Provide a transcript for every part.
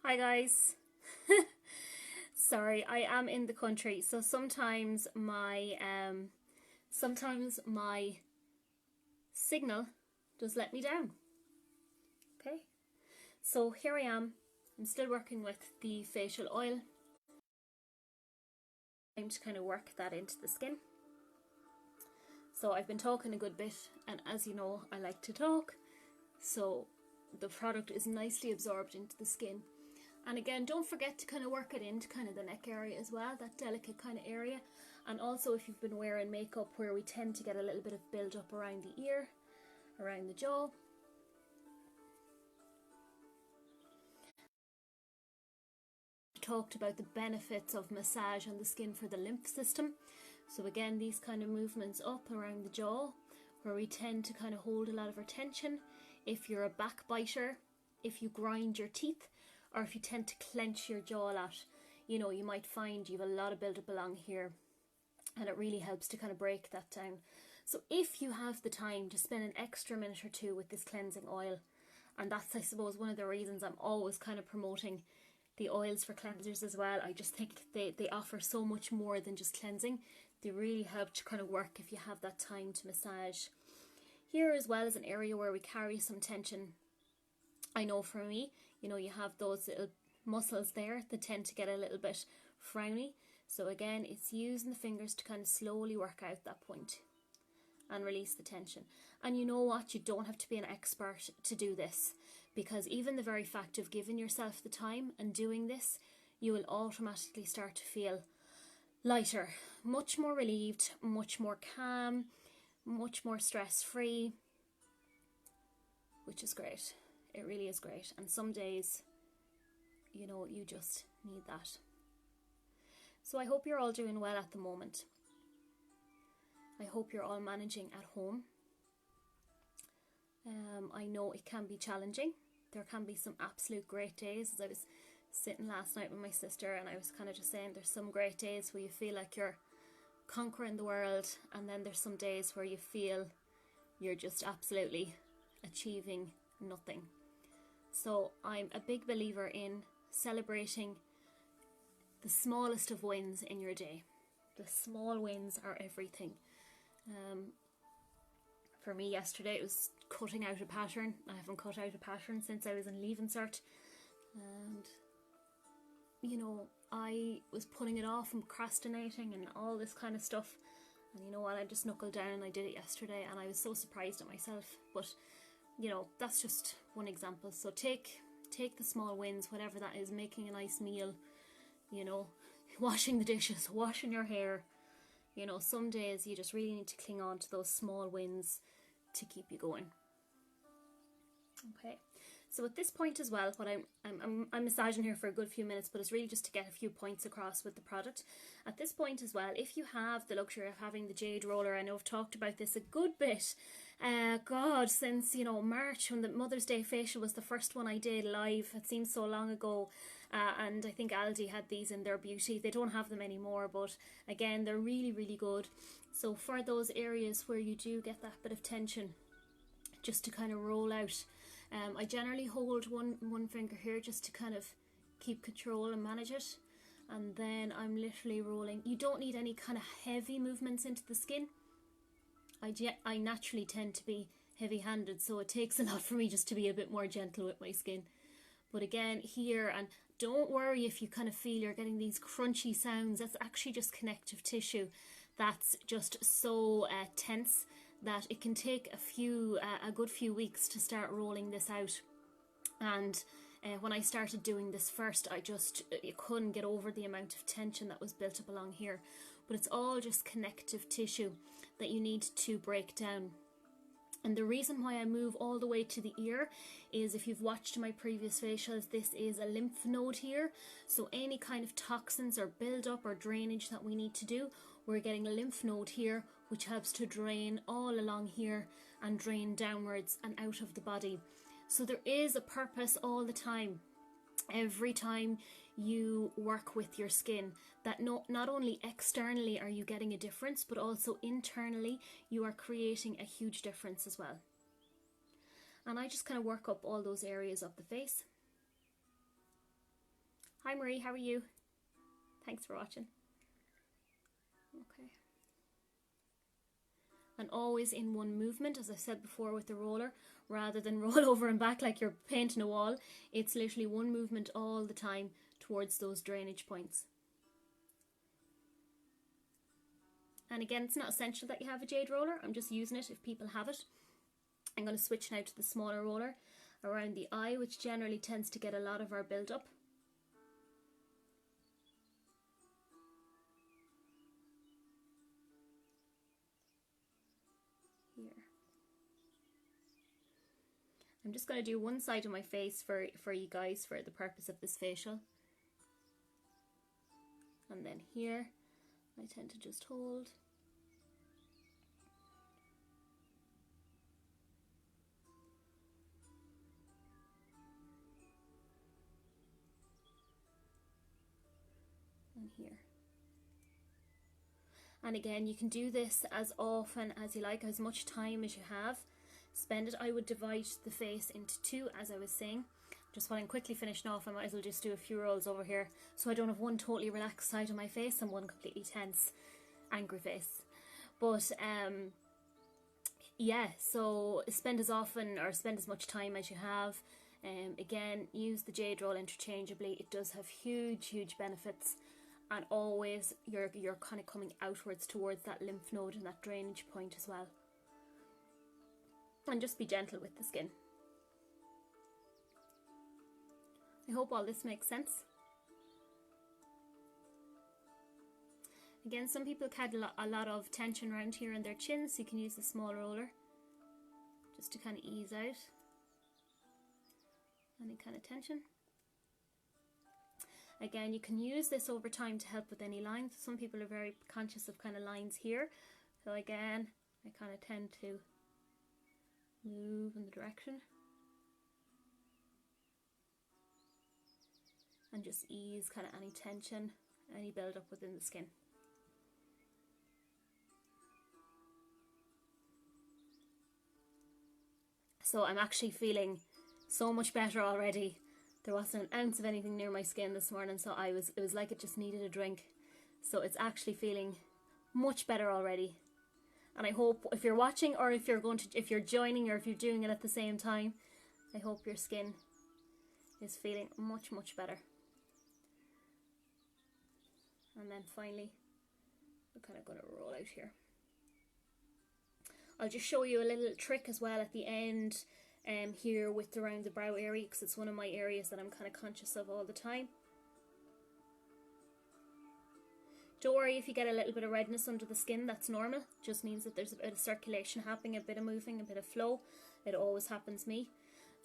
Hi guys. Sorry, I am in the country, so sometimes my signal does let me down. Okay, so here I am. I'm still working with the facial oil. Time to kind of work that into the skin. So I've been talking a good bit, and as you know, I like to talk. So the product is nicely absorbed into the skin. And again, don't forget to kind of work it into kind of the neck area as well, that delicate kind of area. And also if you've been wearing makeup, where we tend to get a little bit of build up around the ear, around the jaw. Talked about the benefits of massage on the skin for the lymph system. So again, these kind of movements up around the jaw, where we tend to kind of hold a lot of our tension. If you're a backbiter, if you grind your teeth, or if you tend to clench your jaw a lot, you might find you have a lot of build-up along here, and it really helps to kind of break that down. So if you have the time to spend an extra minute or two with this cleansing oil, and that's, I suppose, one of the reasons I'm always kind of promoting the oils for cleansers as well. I just think they offer so much more than just cleansing. They really help to kind of work if you have that time to massage. Here as well is an area where we carry some tension. I know for me, you have those little muscles there that tend to get a little bit frowny. So again, it's using the fingers to kind of slowly work out that point and release the tension. And you know what? You don't have to be an expert to do this, because even the very fact of giving yourself the time and doing this, you will automatically start to feel lighter, much more relieved, much more calm, much more stress-free, which is great. It really is great. And some days, you just need that. So I hope you're all doing well at the moment. I hope you're all managing at home. I know it can be challenging. There can be some absolute great days. As I was sitting last night with my sister, and I was kind of just saying, there's some great days where you feel like you're conquering the world, and then there's some days where you feel you're just absolutely achieving nothing. So I'm a big believer in celebrating the smallest of wins in your day. The small wins are everything. For me yesterday, it was cutting out a pattern. I haven't cut out a pattern since I was in Leaving Cert, and I was putting it off and procrastinating and all this kind of stuff, and you know what, I just knuckled down and I did it yesterday, and I was so surprised at myself. But that's just one example. So take the small wins, whatever that is: making a nice meal, washing the dishes, washing your hair. Some days you just really need to cling on to those small wins to keep you going. Okay, so at this point as well, what I'm massaging here for a good few minutes, but it's really just to get a few points across with the product. At this point as well, if you have the luxury of having the Jade Roller, I know I've talked about this a good bit, since March, when the Mother's Day facial was the first one I did live. It seems so long ago, and I think Aldi had these in their beauty. They don't have them anymore, but again, they're really, really good. So for those areas where you do get that bit of tension, just to kind of roll out. I generally hold one finger here just to kind of keep control and manage it, and then I'm literally rolling. You don't need any kind of heavy movements into the skin. I naturally tend to be heavy-handed, so it takes a lot for me just to be a bit more gentle with my skin. But again, here, and don't worry if you kind of feel you're getting these crunchy sounds. That's actually just connective tissue that's just so tense that it can take a good few weeks to start rolling this out. And when I started doing this first, I couldn't get over the amount of tension that was built up along here. But it's all just connective tissue that you need to break down. And the reason why I move all the way to the ear is, if you've watched my previous facials, this is a lymph node here. So any kind of toxins or build up or drainage that we need to do, we're getting a lymph node here, which helps to drain all along here and drain downwards and out of the body. So there is a purpose all the time. Every time you work with your skin, that not only externally are you getting a difference, but also internally you are creating a huge difference as well. And I just kind of work up all those areas of the face. Hi Marie, how are you? Thanks for watching. Okay. And always in one movement, as I said before with the roller, rather than roll over and back like you're painting a wall. It's literally one movement all the time towards those drainage points. And again, it's not essential that you have a Jade roller. I'm just using it if people have it. I'm going to switch now to the smaller roller around the eye, which generally tends to get a lot of our build up. Here. I'm just going to do one side of my face for you guys for the purpose of this facial. And then here, I tend to just hold. And here. And again, you can do this as often as you like, as much time as you have. Spend it. I would divide the face into two, as I was saying. Just while I'm quickly finishing off, I might as well just do a few rolls over here, so I don't have one totally relaxed side of my face and one completely tense, angry face. But yeah, so spend as often or spend as much time as you have. Again, use the Jade Roll interchangeably. It does have huge benefits. And always you're kind of coming outwards towards that lymph node and that drainage point as well. And just be gentle with the skin. I hope all this makes sense. Again, some people had a lot of tension around here in their chin, so you can use the small roller just to kind of ease out any kind of tension. Again, you can use this over time to help with any lines. Some people are very conscious of kind of lines here. So again, I kind of tend to move in the direction. And just ease kind of any tension, any build up within the skin. So I'm actually feeling so much better already. There wasn't an ounce of anything near my skin this morning, so it was like it just needed a drink. So it's actually feeling much better already. And I hope if you're watching, or if you're joining, or if you're doing it at the same time, I hope your skin is feeling much better. And then finally, we're kind of going to roll out here. I'll just show you a little trick as well at the end. Here with around the brow area, because it's one of my areas that I'm kind of conscious of all the time. Don't worry if you get a little bit of redness under the skin, that's normal. Just means that there's a bit of circulation happening, a bit of moving, a bit of flow. It always happens to me.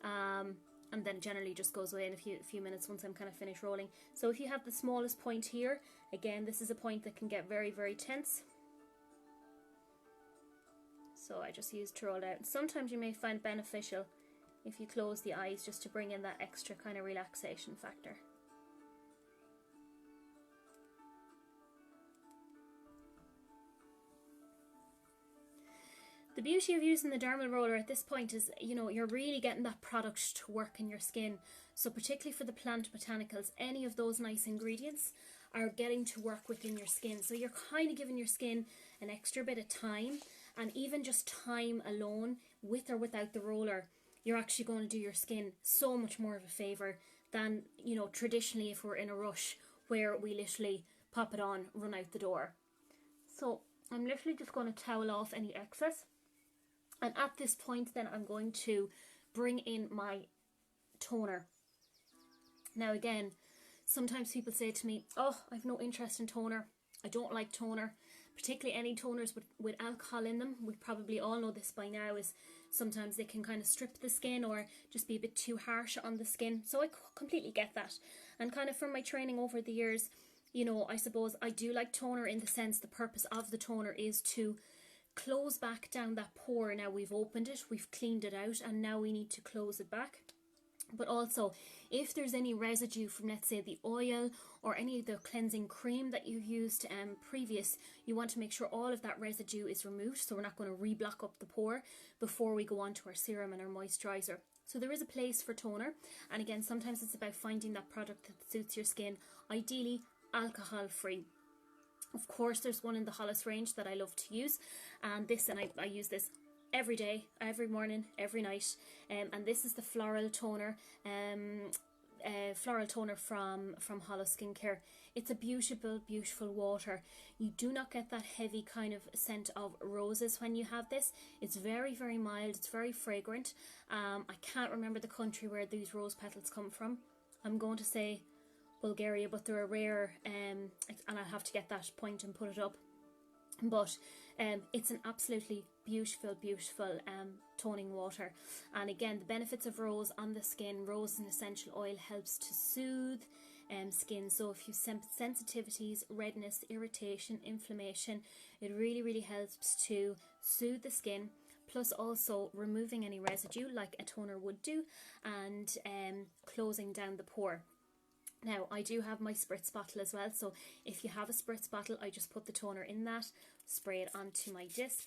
And then generally just goes away in a few minutes once I'm kind of finished rolling. So if you have the smallest point here, again, this is a point that can get very tense. So I just use to roll it out. Sometimes you may find beneficial if you close the eyes just to bring in that extra kind of relaxation factor. The beauty of using the dermal roller at this point is, you know, you're really getting that product to work in your skin. So particularly for the plant botanicals, any of those nice ingredients are getting to work within your skin. So you're kind of giving your skin an extra bit of time. And even just time alone, with or without the roller, you're actually going to do your skin so much more of a favour than, you know, traditionally if we're in a rush where we literally pop it on, run out the door. So I'm literally just going to towel off any excess. And at this point then I'm going to bring in my toner. Now again, sometimes people say to me, oh, I've no interest in toner. I don't like toner. Particularly any toners with alcohol in them. We probably all know this by now, is sometimes they can kind of strip the skin or just be a bit too harsh on the skin. So I completely get that. And kind of from my training over the years, you know, I suppose I do like toner in the sense the purpose of the toner is to close back down that pore. Now we've opened it, we've cleaned it out, and now we need to close it back. But also, if there's any residue from, let's say, the oil or any of the cleansing cream that you used previous, you want to make sure all of that residue is removed, so we're not going to re-block up the pore before we go on to our serum and our moisturizer. So there is a place for toner, and again, sometimes it's about finding that product that suits your skin, ideally alcohol free. Of course, there's one in the Holos range that I love to use, and I use this every day, every morning, every night, and this is the floral toner from Holos Skincare. It's a beautiful, beautiful water. You do not get that heavy kind of scent of roses when you have this. It's very, very mild. It's very fragrant. I can't remember the country where these rose petals come from. I'm going to say Bulgaria, but they're a rare, and I'll have to get that point and put it up. But it's an absolutely beautiful, beautiful toning water. And again, the benefits of rose on the skin. Rose is an essential oil, helps to soothe skin. So if you have sensitivities, redness, irritation, inflammation, it really, really helps to soothe the skin. Plus also removing any residue like a toner would do, and closing down the pore. Now, I do have my spritz bottle as well, so if you have a spritz bottle, I just put the toner in that, spray it onto my disc.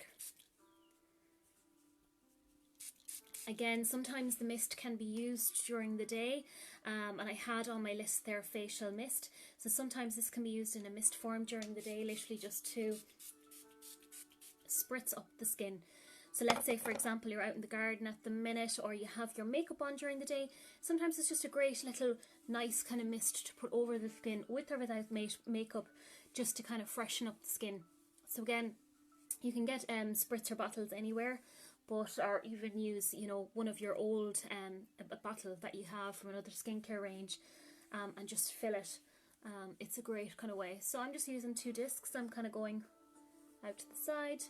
Again, sometimes the mist can be used during the day, and I had on my list there facial mist, so sometimes this can be used in a mist form during the day, literally just to spritz up the skin. So let's say, for example, you're out in the garden at the minute, or you have your makeup on during the day. Sometimes it's just a great little nice kind of mist to put over the skin, with or without makeup, just to kind of freshen up the skin. So again, you can get spritzer bottles anywhere, or even use, you know, one of your old a bottle that you have from another skincare range, and just fill it. It's a great kind of way. So I'm just using 2 discs. I'm kind of going out to the side.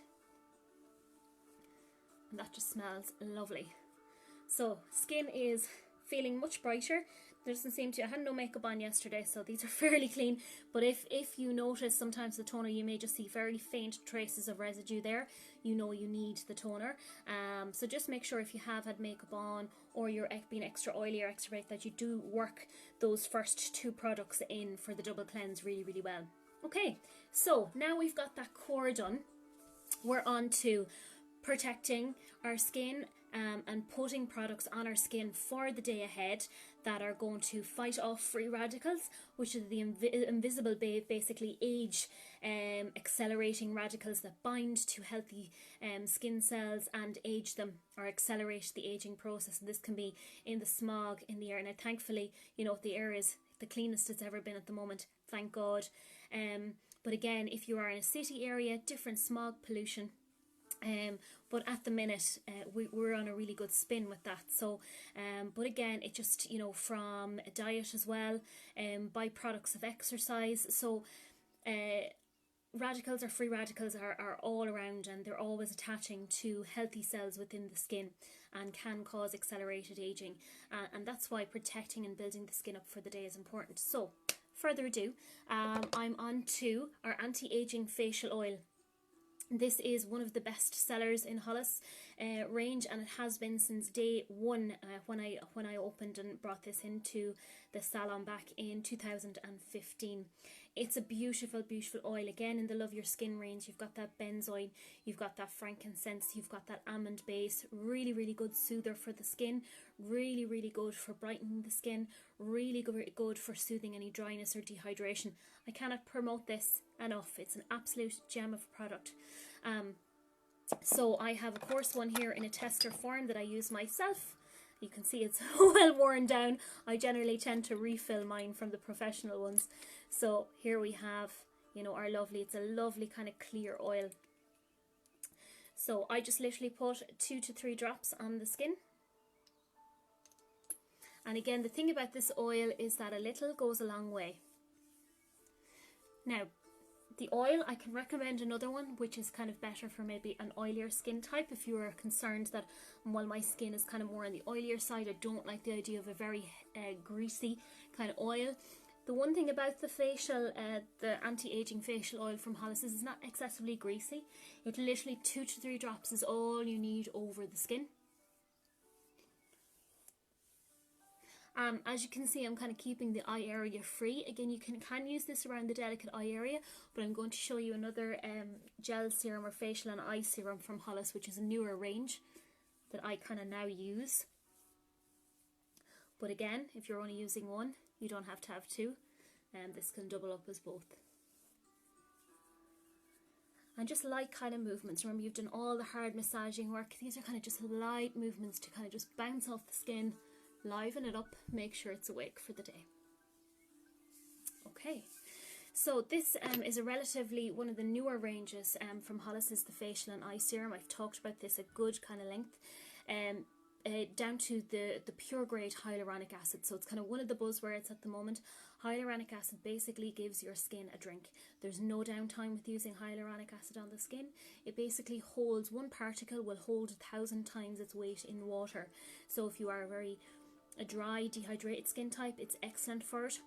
And that just smells lovely. So skin is feeling much brighter. There doesn't seem to, I had no makeup on yesterday, so these are fairly clean. But if you notice sometimes the toner, you may just see very faint traces of residue there. You know you need the toner. So just make sure if you have had makeup on, or you're being extra oily or extra red, that you do work those first 2 products in for the double cleanse really, really well. Okay, so now we've got that core done. We're on to protecting our skin and putting products on our skin for the day ahead that are going to fight off free radicals, which are the invisible, basically age accelerating radicals that bind to healthy skin cells and age them, or accelerate the aging process. And this can be in the smog in the air. Now thankfully, you know, the air is the cleanest it's ever been at the moment, thank God. But again, if you are in a city area, different smog pollution. But at the minute we're on a really good spin with that. So but again, it just, you know, from a diet as well, byproducts of exercise. So radicals or free radicals are all around, and they're always attaching to healthy cells within the skin and can cause accelerated aging, and that's why protecting and building the skin up for the day is important. So further ado, I'm on to our anti-aging facial oil. This is one of the best sellers in Holos range, and it has been since day one when I opened and brought this into the salon back in 2015. It's a beautiful, beautiful oil. Again, in the Love Your Skin range, you've got that benzoin, you've got that frankincense, you've got that almond base. Really, really good soother for the skin. Really, really good for brightening the skin. Really good for soothing any dryness or dehydration. I cannot promote this enough. It's an absolute gem of a product. So I have, of course, one here in a tester form that I use myself. You can see it's well worn down. I generally tend to refill mine from the professional ones. So here we have, you know, our lovely, it's a lovely kind of clear oil. So I just literally put 2 to 3 drops on the skin. And again, the thing about this oil is that a little goes a long way. Now, the oil, I can recommend another one which is kind of better for maybe an oilier skin type. If you are concerned that, while my skin is kind of more on the oilier side, I don't like the idea of a very greasy kind of oil. The one thing about the facial, the anti-aging facial oil from Holos is it's not excessively greasy. It literally 2 to 3 drops is all you need over the skin. As you can see, I'm kind of keeping the eye area free. Again, you can use this around the delicate eye area, but I'm going to show you another gel serum or facial and eye serum from Holos, which is a newer range that I kind of now use. But again, if you're only using one, you don't have to have two, and this can double up as both. And just light kind of movements. Remember, you've done all the hard massaging work. These are kind of just light movements to kind of just bounce off the skin, liven it up, make sure it's awake for the day. Okay, so this is a relatively one of the newer ranges from Holos, is the facial and eye serum. I've talked about this at good kind of length. Down to the pure grade hyaluronic acid. So it's kind of one of the buzzwords at the moment. Hyaluronic acid basically gives your skin a drink. There's no downtime with using hyaluronic acid on the skin. It basically holds, one particle will hold 1,000 times its weight in water. So if you are a dry, dehydrated skin type, it's excellent for it.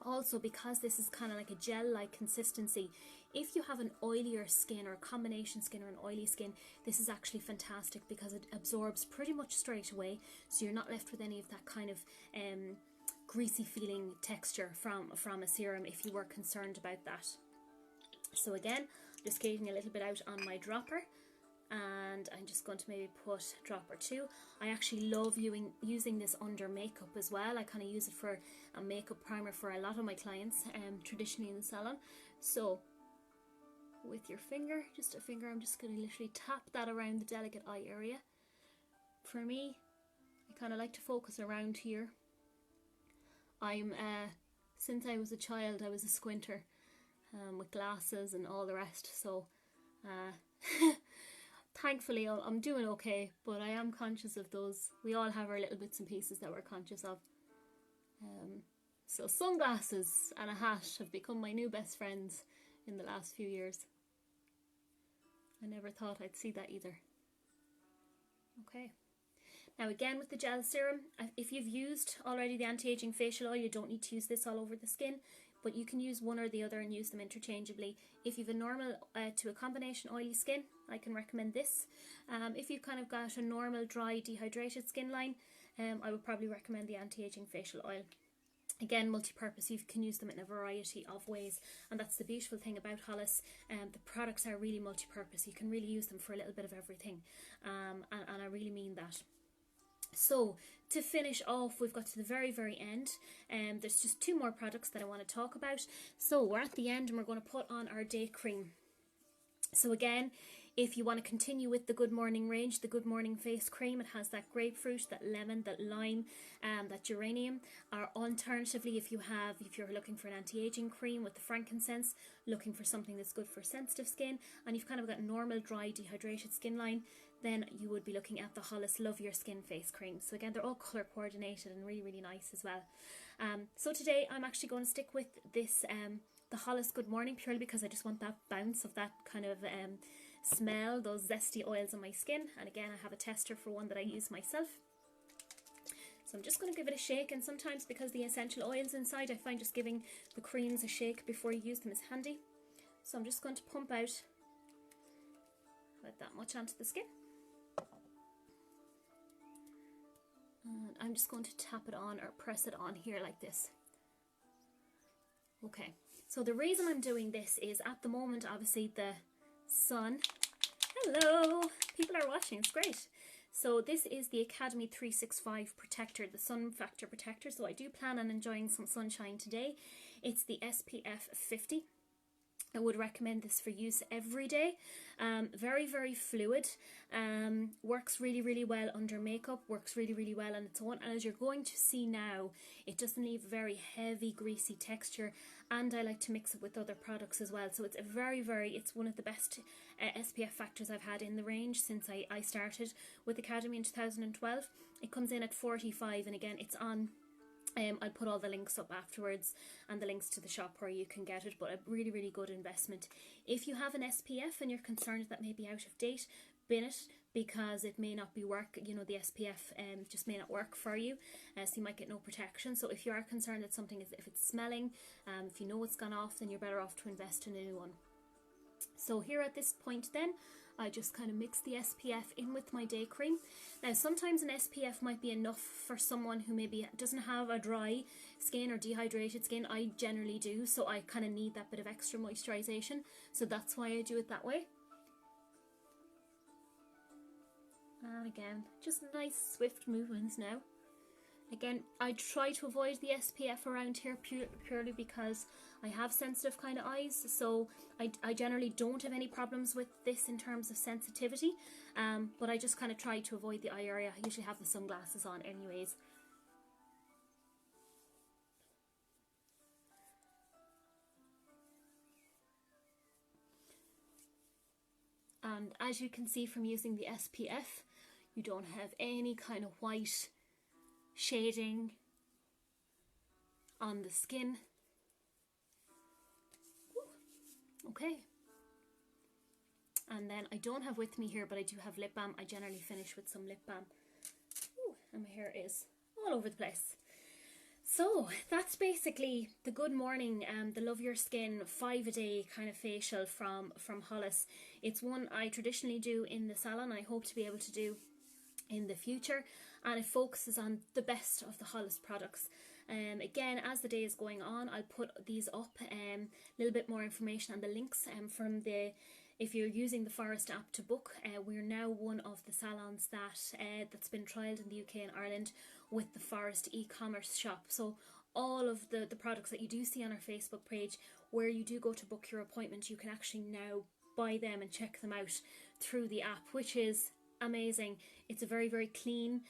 Also, because this is kind of like a gel-like consistency, if you have an oilier skin or a combination skin or an oily skin, this is actually fantastic because it absorbs pretty much straight away, so you're not left with any of that kind of greasy feeling texture from a serum if you were concerned about that. So again, just getting a little bit out on my dropper, and I'm just going to maybe put a drop or two. I actually love using this under makeup as well. I kind of use it for a makeup primer for a lot of my clients traditionally in the salon. So with your finger, just a finger, I'm just going to literally tap that around the delicate eye area. For me, I kind of like to focus around here. Since I was a child, I was a squinter with glasses and all the rest, so thankfully I'm doing okay, but I am conscious of those. We all have our little bits and pieces that we're conscious of. So sunglasses and a hat have become my new best friends in the last few years. I never thought I'd see that either. Okay. Now again, with the gel serum, if you've used already the anti-aging facial oil, you don't need to use this all over the skin, but you can use one or the other and use them interchangeably. If you've a normal to a combination oily skin, I can recommend this. If you've kind of got a normal dry dehydrated skin line, I would probably recommend the anti-aging facial oil. Again, multi-purpose, you can use them in a variety of ways, and that's the beautiful thing about Holos. The products are really multi-purpose. You can really use them for a little bit of everything, and I really mean that. So to finish off, we've got to the very, very end. There's just two more products that I want to talk about. So we're at the end and we're going to put on our day cream. So again, if you want to continue with the Good Morning range, the Good Morning face cream, it has that grapefruit, that lemon, that lime, that geranium. Or alternatively, if you're looking for an anti-aging cream with the frankincense, looking for something that's good for sensitive skin, and you've kind of got normal dry dehydrated skin line, then you would be looking at the Holos Love Your Skin face cream. So again, they're all colour coordinated and really, really nice as well. So today I'm actually going to stick with this, the Holos Good Morning, purely because I just want that bounce of that kind of smell, those zesty oils on my skin. And again, I have a tester for one that I use myself. So I'm just going to give it a shake, and sometimes because the essential oils inside, I find just giving the creams a shake before you use them is handy. So I'm just going to pump out about that much onto the skin. And I'm just going to tap it on or press it on here like this. Okay, so the reason I'm doing this is at the moment, obviously the sun, hello, people are watching, it's great. So this is the Academy 365 Protector, the Sun Factor Protector. So I do plan on enjoying some sunshine today. It's the SPF 50. I would recommend this for use every day. Very, very fluid. Works really, really well under makeup. Works really, really well on its own. And as you're going to see now, it doesn't leave a very heavy, greasy texture. And I like to mix it with other products as well. So it's it's one of the best SPF factors I've had in the range since I started with Academy in 2012. It comes in at 45, and again, it's on. I'll put all the links up afterwards and the links to the shop where you can get it, but a really, really good investment. If you have an SPF and you're concerned that may be out of date, bin it, because it may not be the SPF just may not work for you, so you might get no protection. So if you are concerned that something if it's smelling, if you know it's gone off, then you're better off to invest in a new one. So here at this point then, I just kind of mix the SPF in with my day cream. Now sometimes an SPF might be enough for someone who maybe doesn't have a dry skin or dehydrated skin. I generally do, so I kind of need that bit of extra moisturization. So that's why I do it that way. And again, just nice swift movements now. Again, I try to avoid the SPF around here purely because I have sensitive kind of eyes, so I generally don't have any problems with this in terms of sensitivity, but I just kind of try to avoid the eye area. I usually have the sunglasses on anyways. And as you can see from using the SPF, you don't have any kind of white shading on the skin. Ooh. Okay. And then I don't have with me here, but I do have lip balm. I generally finish with some lip balm. Ooh, and my hair is all over the place. So that's basically the Good Morning, the Love Your Skin 5-a-day kind of facial from Holos. It's one I traditionally do in the salon. I hope to be able to do in the future, and it focuses on the best of the Holos products. Again, as the day is going on, I'll put these up, a little bit more information and the links from the, if you're using the Forest app to book, we're now one of the salons that's been trialled in the UK and Ireland with the Forest e-commerce shop. So all of the products that you do see on our Facebook page, where you do go to book your appointment, you can actually now buy them and check them out through the app, which is amazing. It's a very, very clean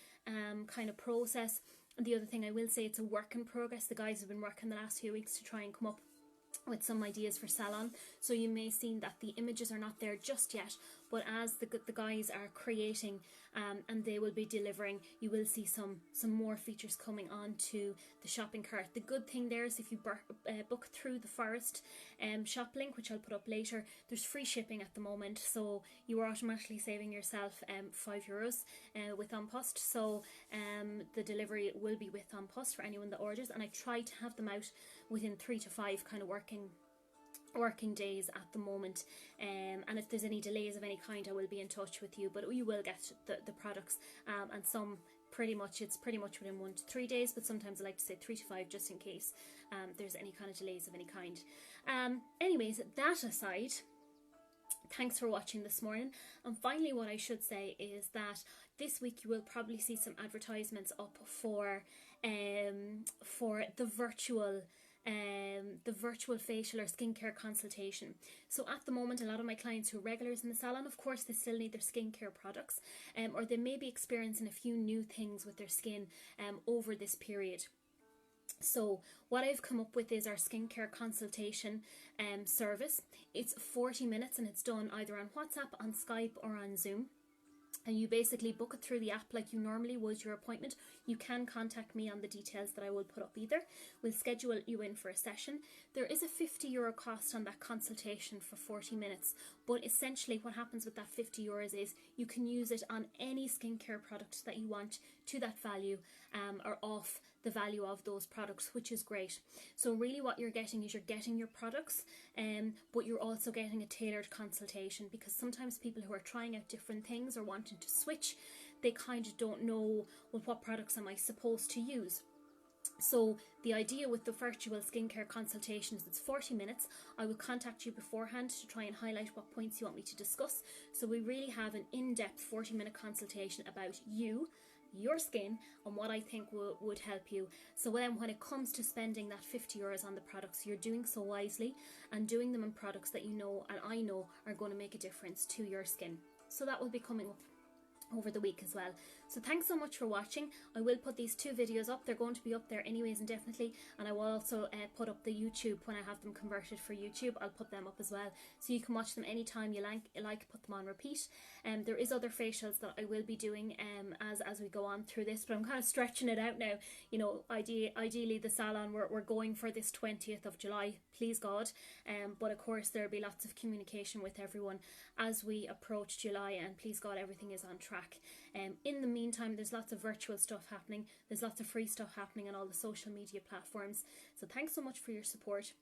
kind of process. And the other thing I will say, it's a work in progress. The guys have been working the last few weeks to try and come up with some ideas for salon, so you may have seen that the images are not there just yet, but as the guys are creating and they will be delivering, you will see some more features coming onto the shopping cart. The good thing there is if you book through the Forest shop link, which I'll put up later, there's free shipping at the moment, so you are automatically saving yourself €5 with On Post. So the delivery will be with On Post for anyone that orders, and I try to have them out within 3 to 5 kind of working days at the moment, and if there's any delays of any kind, I will be in touch with you, but you will get the products, and some it's pretty much within 1 to 3 days, but sometimes I like to say 3 to 5 just in case there's any kind of delays of any kind. Anyways, that aside, thanks for watching this morning. And finally, what I should say is that this week you will probably see some advertisements up for the virtual facial or skincare consultation. So at the moment, a lot of my clients who are regulars in the salon, of course, they still need their skincare products, or they may be experiencing a few new things with their skin over this period. So what I've come up with is our skincare consultation service. It's 40 minutes and it's done either on WhatsApp, on Skype or on Zoom. And you basically book it through the app like you normally would your appointment. You can contact me on the details that I will put up either. We'll schedule you in for a session. There is a €50 cost on that consultation for 40 minutes. But essentially what happens with that €50 is you can use it on any skincare product that you want to that value, or off the value of those products, which is great. So really what you're getting is you're getting your products, but you're also getting a tailored consultation, because sometimes people who are trying out different things or wanting to switch, they kind of don't know, well, what products am I supposed to use? So the idea with the virtual skincare consultation is it's 40 minutes. I will contact you beforehand to try and highlight what points you want me to discuss. So we really have an in-depth 40-minute consultation about you, your skin, and what I think would help you. So then when it comes to spending that €50 on the products, you're doing so wisely and doing them in products that you know and I know are going to make a difference to your skin. So that will be coming up over the week as well. So thanks so much for watching. I will put these 2 videos up. They're going to be up there anyways indefinitely, and I will also put up the YouTube when I have them converted for YouTube. I'll put them up as well, so you can watch them anytime you like, put them on repeat. There is other facials that I will be doing as we go on through this, but I'm kind of stretching it out now. You know, ideally the salon we're going for this 20th of July, please God, but of course there'll be lots of communication with everyone as we approach July, and please God everything is on track. In the meantime, there's lots of virtual stuff happening, there's lots of free stuff happening on all the social media platforms. So thanks so much for your support.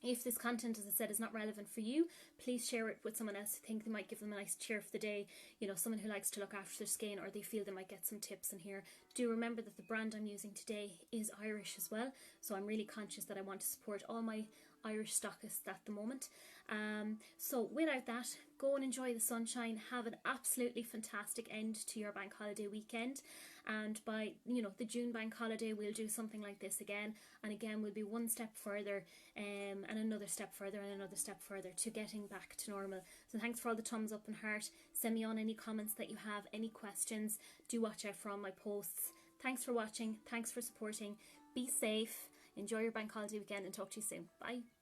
If this content, as I said, is not relevant for you, please share it with someone else who think they might give them a nice cheer for the day. You know, someone who likes to look after their skin, or they feel they might get some tips in here Do remember that the brand I'm using today is Irish as well, so I'm really conscious that I want to support all my Irish stockists at the moment. So without that, go and enjoy the sunshine. Have an absolutely fantastic end to your bank holiday weekend, and by the June bank holiday we'll do something like this again, and again we'll be one step further, and another step further and another step further to getting back to normal. So thanks for all the thumbs up and heart. Send me on any comments that you have, any questions. Do watch out for all my posts. Thanks for watching, thanks for supporting. Be safe, enjoy your bank holiday weekend, and talk to you soon. Bye.